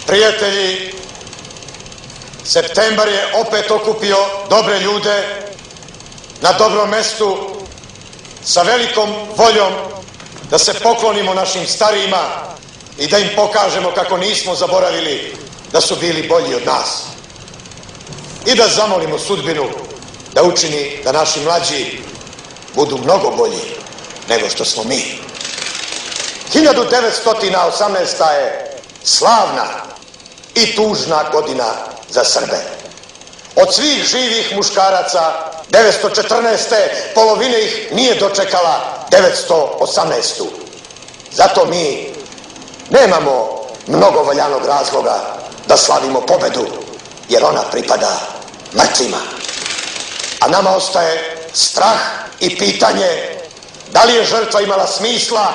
Prijatelji, septembar je opet okupio dobre ljude na dobrom mestu sa velikom voljom da se poklonimo našim starijima i da im pokažemo kako nismo zaboravili da su bili bolji od nas. I da zamolimo sudbinu da učini da naši mlađi budu mnogo bolji nego što smo mi. 1918. je slavna i tužna godina za Srbe. Od svih živih muškaraca 914. polovine ih nije dočekala 918. Zato mi nemamo mnogo valjanog razloga da slavimo pobedu, jer ona pripada mrtvima. A nama ostaje strah i pitanje da li je žrtva imala smisla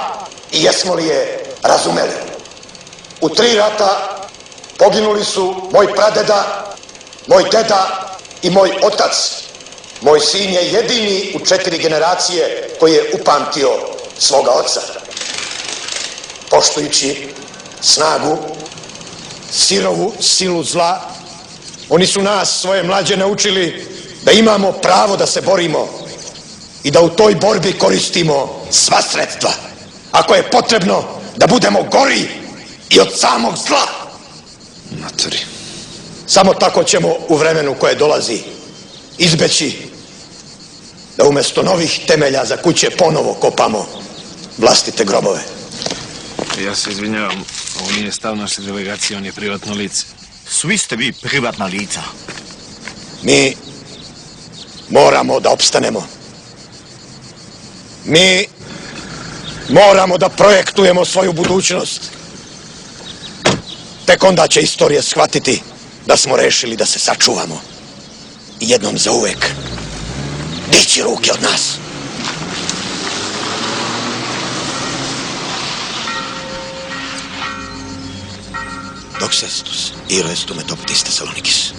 i jesmo li je razumeli. U 3 rata poginuli su moj pradeda, moj deda i moj otac. Moj sin je jedini u 4 generacije koji je upamtio svoga oca. Poštujući snagu, sirovu silu zla, oni su nas, svoje mlađe, naučili da imamo pravo da se borimo i da u toj borbi koristimo sva sredstva. Ako je potrebno da budemo gori i od samog zla. Matori. Samo tako ćemo u vremenu koje dolazi izbeći da umjesto novih temelja za kuće ponovo kopamo vlastite grobove. Ja se izvinjavam, ovo nije stav naše delegacije, on je privatno lice. Svi ste vi privatna lica. Mi moramo da opstanemo. Mi moramo da projektujemo svoju budućnost. Tek onda će istorija shvatiti da smo rešili da se sačuvamo. I jednom za uvek dići ruke od nas. Doxestus, iro estum et optis Thessalonikis.